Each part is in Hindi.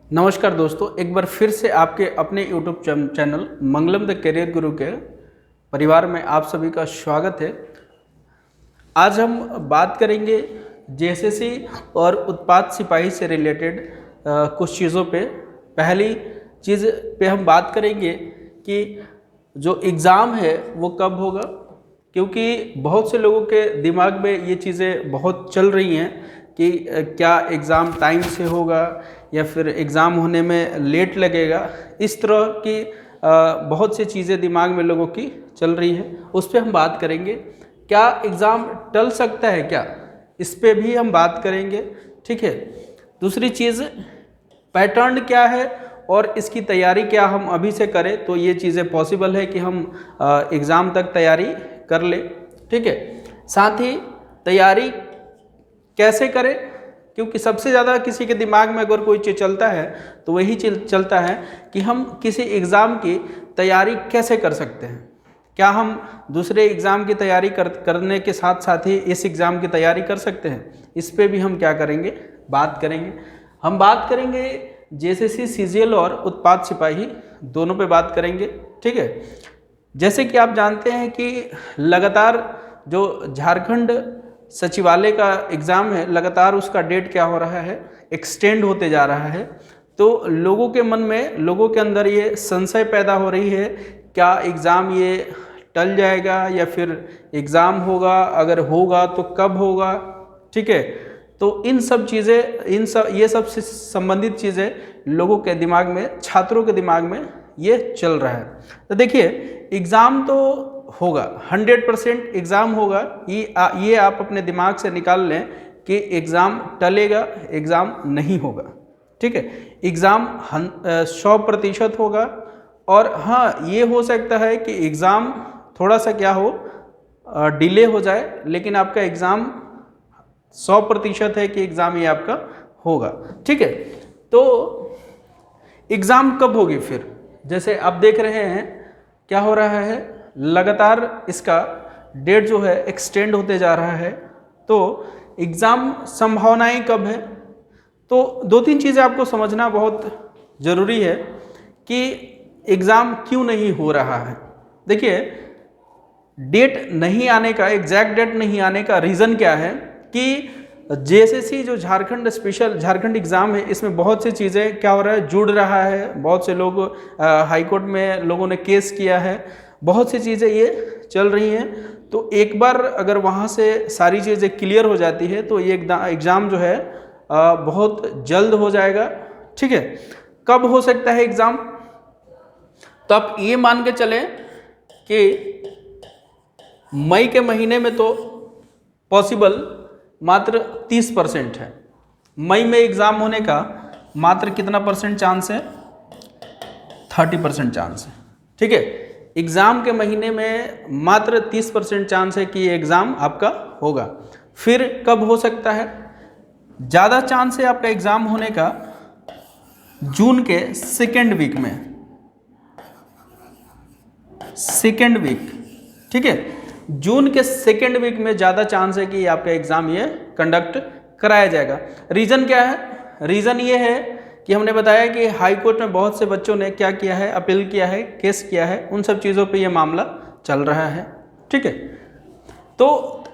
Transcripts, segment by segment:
नमस्कार दोस्तों, एक बार फिर से आपके अपने YouTube channel Mangalam the career गुरु के परिवार में आप सभी का स्वागत है। आज हम बात करेंगे जेएसएससी और उत्पाद सिपाही से रिलेटेड कुछ चीज़ों पे। पहली चीज़ पे हम बात करेंगे कि जो एग्ज़ाम है वो कब होगा, क्योंकि बहुत से लोगों के दिमाग में ये चीज़ें बहुत चल रही हैं कि क्या एग्ज़ाम टाइम से होगा या फिर एग्ज़ाम होने में लेट लगेगा। इस तरह की बहुत सी चीज़ें दिमाग में लोगों की चल रही है, उस पर हम बात करेंगे। क्या एग्ज़ाम टल सकता है क्या, इस पे भी हम बात करेंगे। ठीक है। दूसरी चीज़, पैटर्न क्या है और इसकी तैयारी क्या हम अभी से करें तो ये चीज़ें पॉसिबल है कि हम एग्ज़ाम तक तैयारी कर ले। ठीक है। साथ ही तैयारी कैसे करें, क्योंकि सबसे ज़्यादा किसी के दिमाग में अगर कोई चीज़ चलता है तो वही चलता है कि हम किसी एग्ज़ाम की तैयारी कैसे कर सकते हैं। क्या हम दूसरे एग्ज़ाम की तैयारी करने के साथ साथ ही इस एग्ज़ाम की तैयारी कर सकते हैं, इस पे भी हम क्या करेंगे, बात करेंगे। हम बात करेंगे जेएसएससी सीजीएल और उत्पाद सिपाही दोनों पे बात करेंगे। ठीक है। जैसे कि आप जानते हैं कि लगातार जो झारखंड सचिवालय का एग्ज़ाम है, लगातार उसका डेट क्या हो रहा है, एक्सटेंड होते जा रहा है। तो लोगों के मन में, लोगों के अंदर ये संशय पैदा हो रही है, क्या एग्ज़ाम ये टल जाएगा या फिर एग्ज़ाम होगा, अगर होगा तो कब होगा। ठीक है। तो इन सब चीज़ें, ये सब से संबंधित चीज़ें लोगों के दिमाग में, छात्रों के दिमाग में ये चल रहा है। तो देखिए, एग्ज़ाम तो होगा, 100% एग्ज़ाम होगा। ये आप अपने दिमाग से निकाल लें कि एग्ज़ाम टलेगा, एग्ज़ाम नहीं होगा। ठीक है। एग्ज़ाम 100% होगा। और हाँ, ये हो सकता है कि एग्ज़ाम थोड़ा सा क्या हो, डिले हो जाए, लेकिन आपका एग्ज़ाम 100% है कि एग्ज़ाम ये आपका होगा। ठीक है। तो एग्ज़ाम कब होगी फिर, जैसे आप देख रहे हैं क्या हो रहा है, लगातार इसका डेट जो है एक्सटेंड होते जा रहा है। तो एग्ज़ाम संभावनाएं कब है, तो दो तीन चीज़ें आपको समझना बहुत ज़रूरी है कि एग्ज़ाम क्यों नहीं हो रहा है। देखिए, डेट नहीं आने का, एग्जैक्ट डेट नहीं आने का रीज़न क्या है कि जेएसएससी जो झारखंड एग्ज़ाम है, इसमें बहुत सी चीज़ें क्या हो रहा है, जुड़ रहा है। बहुत से लोग हाई कोर्ट में लोगों ने केस किया है, बहुत सी चीज़ें ये चल रही हैं। तो एक बार अगर वहाँ से सारी चीज़ें क्लियर हो जाती है तो ये एग्ज़ाम जो है बहुत जल्द हो जाएगा। ठीक है। कब हो सकता है एग्ज़ाम, तो आप ये मान के चलें कि मई के महीने में तो पॉसिबल मात्र 30% है। मई में एग्ज़ाम होने का मात्र कितना परसेंट चांस है, 30% चांस है। ठीक है। एग्ज़ाम के महीने में मात्र 30% चांस है कि ये एग्ज़ाम आपका होगा। फिर कब हो सकता है, ज़्यादा चांस है आपका एग्ज़ाम होने का जून के सेकेंड वीक में, सेकेंड वीक। ठीक है। जून के सेकेंड वीक में ज़्यादा चांस है कि आपका एग्ज़ाम ये कंडक्ट कराया जाएगा। रीज़न क्या है, रीज़न ये है कि हमने बताया कि हाई कोर्ट में बहुत से बच्चों ने क्या किया है, अपील किया है, केस किया है, उन सब चीज़ों पे ये मामला चल रहा है। ठीक है। तो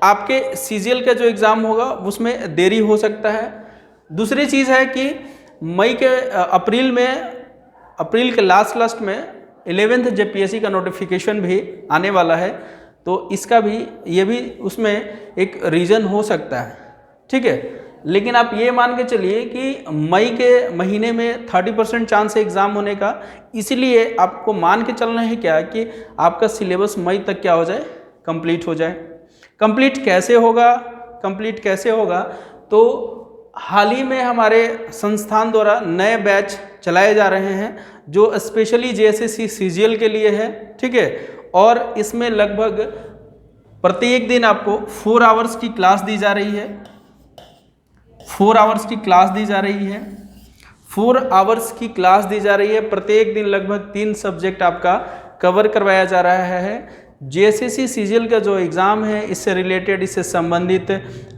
आपके सीजीएल का जो एग्ज़ाम होगा उसमें देरी हो सकता है। दूसरी चीज़ है कि मई के अप्रैल के लास्ट में 11th जेपीएससी का नोटिफिकेशन भी आने वाला है, तो इसका भी, ये भी उसमें एक रीज़न हो सकता है। ठीक है। लेकिन आप ये मान के चलिए कि मई के महीने में 30% चांस है एग्ज़ाम होने का, इसीलिए आपको मान के चलना है क्या कि आपका सिलेबस मई तक क्या हो जाए, कंप्लीट हो जाए। कंप्लीट कैसे होगा, तो हाल ही में हमारे संस्थान द्वारा नए बैच चलाए जा रहे हैं जो स्पेशली जेएसएससी सीजीएल के लिए है। ठीक है। और इसमें लगभग प्रत्येक दिन आपको 4 आवर्स की क्लास दी जा रही है, 4 आवर्स की क्लास दी जा रही है, 4 आवर्स की क्लास दी जा रही है। प्रत्येक दिन लगभग 3 सब्जेक्ट आपका कवर करवाया जा रहा है। जेएसएससी सीजीएल का जो एग्ज़ाम है, इससे रिलेटेड, इससे संबंधित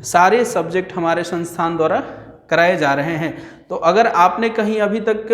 सारे सब्जेक्ट हमारे संस्थान द्वारा कराए जा रहे हैं। तो अगर आपने कहीं अभी तक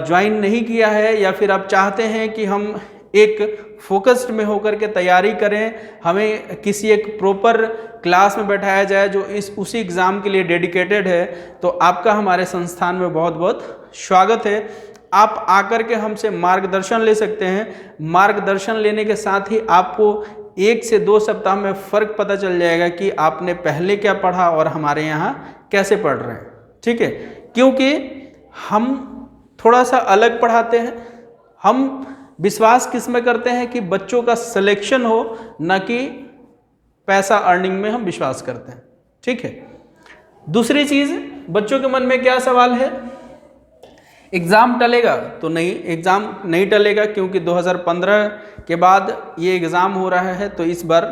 ज्वाइन नहीं किया है या फिर आप चाहते हैं कि हम एक फोकस्ड में होकर के तैयारी करें, हमें किसी एक प्रॉपर क्लास में बैठाया जाए जो उसी एग्ज़ाम के लिए डेडिकेटेड है, तो आपका हमारे संस्थान में बहुत बहुत स्वागत है। आप आकर के हमसे मार्गदर्शन ले सकते हैं। मार्गदर्शन लेने के साथ ही आपको 1 से 2 सप्ताह में फ़र्क पता चल जाएगा कि आपने पहले क्या पढ़ा और हमारे यहाँ कैसे पढ़ रहे हैं। ठीक है, क्योंकि हम थोड़ा सा अलग पढ़ाते हैं। हम विश्वास किस में करते हैं कि बच्चों का सिलेक्शन हो, न कि पैसा अर्निंग में हम विश्वास करते हैं। ठीक है, दूसरी चीज़, बच्चों के मन में क्या सवाल है, एग्ज़ाम टलेगा? तो नहीं, एग्ज़ाम नहीं टलेगा, क्योंकि 2015 के बाद ये एग्ज़ाम हो रहा है, तो इस बार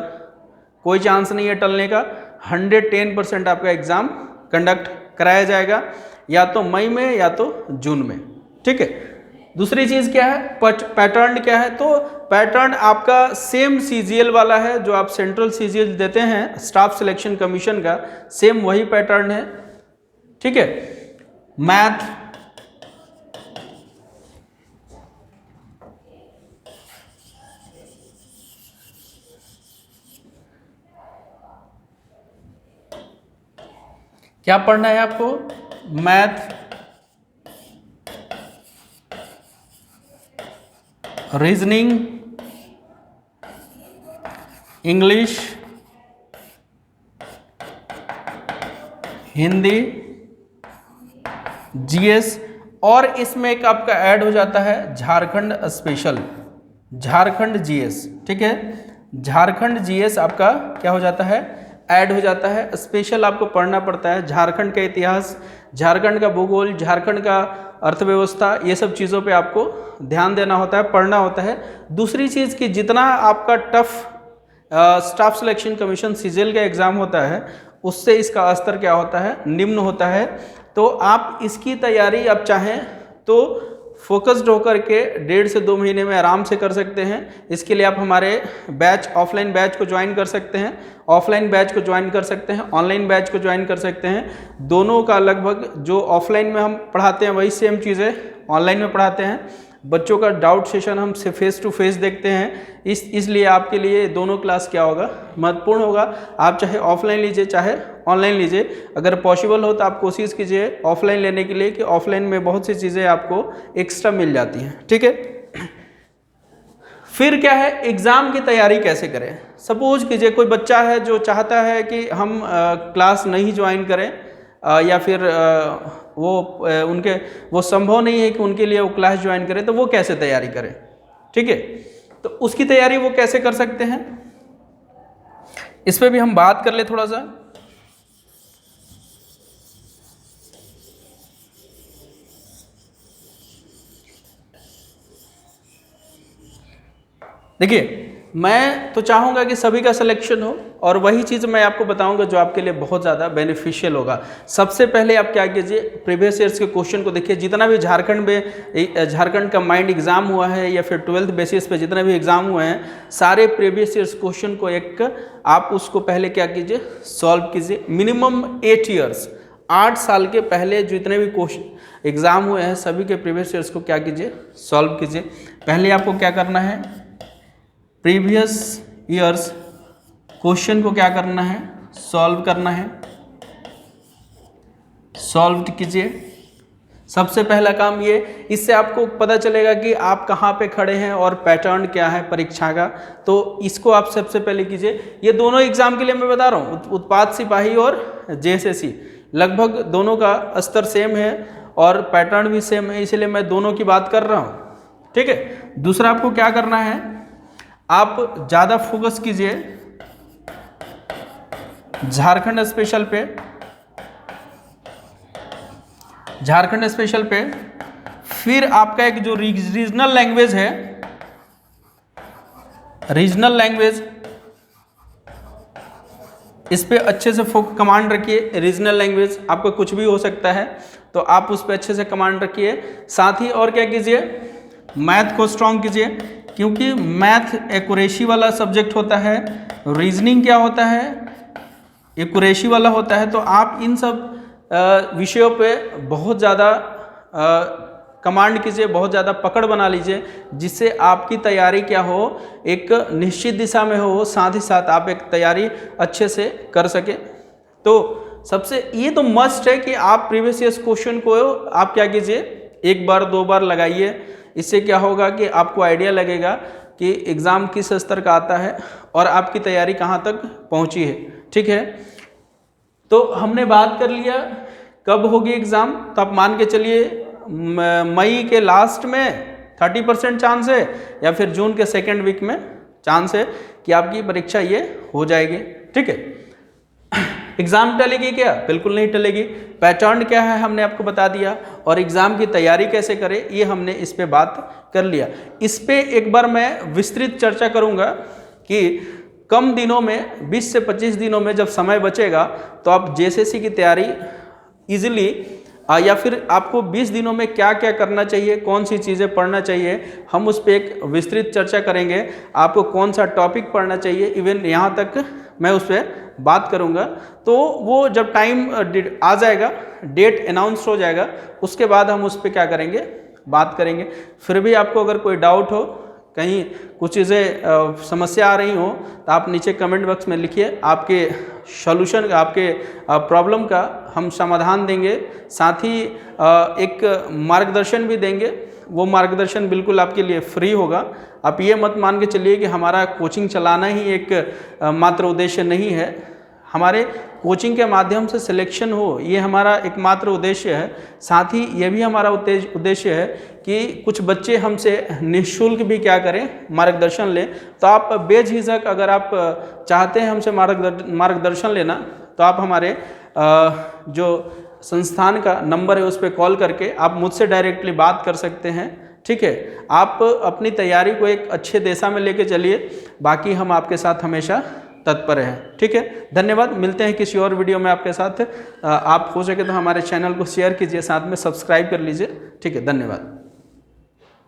कोई चांस नहीं है टलने का। 110% आपका एग्ज़ाम कंडक्ट कराया जाएगा, या तो मई में या तो जून में। ठीक है, दूसरी चीज़ क्या है, पैटर्न क्या है? तो पैटर्न आपका सेम CGL वाला है जो आप सेंट्रल CGL देते हैं स्टाफ सिलेक्शन कमीशन का, सेम वही पैटर्न है। ठीक है, मैथ, क्या पढ़ना है आपको? Math, reasoning, English, Hindi, GS, और इसमें एक आपका ऐड हो जाता है झारखंड स्पेशल, झारखंड GS। ठीक है, झारखंड GS आपका क्या हो जाता है, ऐड हो जाता है। स्पेशल आपको पढ़ना पड़ता है झारखंड का इतिहास, झारखंड का भूगोल, झारखंड का अर्थव्यवस्था, ये सब चीज़ों पे आपको ध्यान देना होता है, पढ़ना होता है। दूसरी चीज़ कि जितना आपका tough staff selection commission CGL का एग्ज़ाम होता है, उससे इसका स्तर क्या होता है, निम्न होता है। तो आप इसकी तैयारी आप चाहें तो फोकस्ड होकर के 1.5 से 2 महीने में आराम से कर सकते हैं। इसके लिए आप हमारे बैच, ऑफलाइन बैच को ज्वाइन कर सकते हैं, ऑफलाइन बैच को ज्वाइन कर सकते हैं, ऑनलाइन बैच को ज्वाइन कर सकते हैं। दोनों का लगभग जो ऑफलाइन में हम पढ़ाते हैं वही सेम चीज़ें ऑनलाइन में पढ़ाते हैं। बच्चों का डाउट सेशन हम से फेस टू फेस देखते हैं, इसलिए आपके लिए दोनों क्लास क्या होगा, महत्वपूर्ण होगा। आप चाहे ऑफलाइन लीजिए चाहे ऑनलाइन लीजिए, अगर पॉसिबल हो तो आप कोशिश कीजिए ऑफलाइन लेने के लिए, कि ऑफलाइन में बहुत सी चीज़ें आपको एक्स्ट्रा मिल जाती हैं। ठीक है, फिर क्या है, एग्ज़ाम की तैयारी कैसे करें? सपोज कीजिए कोई बच्चा है जो चाहता है कि हम क्लास नहीं ज्वाइन करें, या फिर वो संभव नहीं है कि उनके लिए वो क्लास ज्वाइन करें, तो वो कैसे तैयारी करें? ठीक है, तो उसकी तैयारी वो कैसे कर सकते हैं, इस पे भी हम बात कर ले थोड़ा सा। देखिए, मैं तो चाहूँगा कि सभी का सिलेक्शन हो, और वही चीज़ मैं आपको बताऊंगा जो आपके लिए बहुत ज़्यादा बेनिफिशियल होगा। सबसे पहले आप क्या कीजिए, प्रीवियस ईयर्स के क्वेश्चन को देखिए। जितना भी झारखंड का माइंड एग्ज़ाम हुआ है, या फिर 12th बेसिस पे जितने भी एग्ज़ाम हुए हैं, सारे प्रीवियस ईयर्स क्वेश्चन को आप उसको पहले क्या कीजिए, सॉल्व कीजिए। मिनिमम 8 ईयर्स, 8 साल के पहले जितने भी क्वेश्चन एग्ज़ाम हुए हैं, सभी के प्रीवियस ईयर्स को क्या कीजिए, सॉल्व कीजिए। पहले आपको क्या करना है, प्रीवियस ईयर्स क्वेश्चन को क्या करना है, सॉल्व करना है। सॉल्व कीजिए, सबसे पहला काम ये, इससे आपको पता चलेगा कि आप कहाँ पे खड़े हैं और पैटर्न क्या है परीक्षा का। तो इसको आप सबसे पहले कीजिए। ये दोनों एग्जाम के लिए मैं बता रहा हूँ, उत्पाद सिपाही और JSSC, लगभग दोनों का स्तर सेम है और पैटर्न भी सेम है, इसलिए मैं दोनों की बात कर रहा हूँ। ठीक है, दूसरा आपको क्या करना है, आप ज़्यादा फोकस कीजिए झारखंड स्पेशल पे। झारखंड स्पेशल पे फिर आपका एक जो रीजनल लैंग्वेज है, रीजनल लैंग्वेज, इस पे अच्छे से कमांड रखिए। रीजनल लैंग्वेज आपका कुछ भी हो सकता है, तो आप उस पर अच्छे से कमांड रखिए। साथ ही और क्या कीजिए, मैथ को स्ट्रॉन्ग कीजिए, क्योंकि मैथ एक्यूरेसी वाला सब्जेक्ट होता है, रीजनिंग क्या होता है, एक्यूरेसी वाला होता है। तो आप इन सब विषयों पे बहुत ज़्यादा कमांड कीजिए, बहुत ज़्यादा पकड़ बना लीजिए, जिससे आपकी तैयारी क्या हो, एक निश्चित दिशा में हो, साथ ही साथ आप एक तैयारी अच्छे से कर सकें। तो सबसे ये तो मस्ट है कि आप प्रीवियस ईयर्स क्वेश्चन को आप क्या कीजिए, एक बार दो बार लगाइए। इससे क्या होगा कि आपको आइडिया लगेगा कि एग्ज़ाम किस स्तर का आता है और आपकी तैयारी कहाँ तक पहुँची है। ठीक है, तो हमने बात कर लिया कब होगी एग्ज़ाम। तो आप मान के चलिए मई के लास्ट में 30% चांस है, या फिर जून के सेकेंड वीक में चांस है कि आपकी परीक्षा ये हो जाएगी। ठीक है, एग्ज़ाम टलेगी क्या? बिल्कुल नहीं टलेगी। पैटर्न क्या है हमने आपको बता दिया, और एग्ज़ाम की तैयारी कैसे करें ये हमने इस पे बात कर लिया। इस पे एक बार मैं विस्तृत चर्चा करूँगा कि कम दिनों में 20 से 25 दिनों में जब समय बचेगा तो आप जेएसएससी की तैयारी इजीली, या फिर आपको 20 दिनों में क्या क्या करना चाहिए, कौन सी चीज़ें पढ़ना चाहिए, हम उस पर एक विस्तृत चर्चा करेंगे। आपको कौन सा टॉपिक पढ़ना चाहिए, इवन यहाँ तक मैं उस पर बात करूँगा। तो वो जब टाइम आ जाएगा, डेट अनाउंस हो जाएगा, उसके बाद हम उस पर क्या करेंगे, बात करेंगे। फिर भी आपको अगर कोई डाउट हो, कहीं कुछ चीज़ें समस्या आ रही हो, तो आप नीचे कमेंट बॉक्स में लिखिए। आपके सॉल्यूशन, आपके प्रॉब्लम का हम समाधान देंगे, साथ ही एक मार्गदर्शन भी देंगे। वो मार्गदर्शन बिल्कुल आपके लिए फ्री होगा। आप ये मत मान के चलिए कि हमारा कोचिंग चलाना ही एक मात्र उद्देश्य नहीं है। हमारे कोचिंग के माध्यम से सिलेक्शन हो, ये हमारा एकमात्र उद्देश्य है। साथ ही ये भी हमारा उद्देश्य है कि कुछ बच्चे हमसे निःशुल्क भी क्या करें, मार्गदर्शन लें। तो आप बेझिझक, अगर आप चाहते हैं हमसे मार्गदर्शन लेना, तो आप हमारे जो संस्थान का नंबर है उस पर कॉल करके आप मुझसे डायरेक्टली बात कर सकते हैं। ठीक है, आप अपनी तैयारी को एक अच्छे दिशा में लेके चलिए, बाकी हम आपके साथ हमेशा तत्पर है। ठीक है, धन्यवाद। मिलते हैं किसी और वीडियो में आपके साथ। आप हो सके तो हमारे चैनल को शेयर कीजिए, साथ में सब्सक्राइब कर लीजिए। ठीक है, धन्यवाद।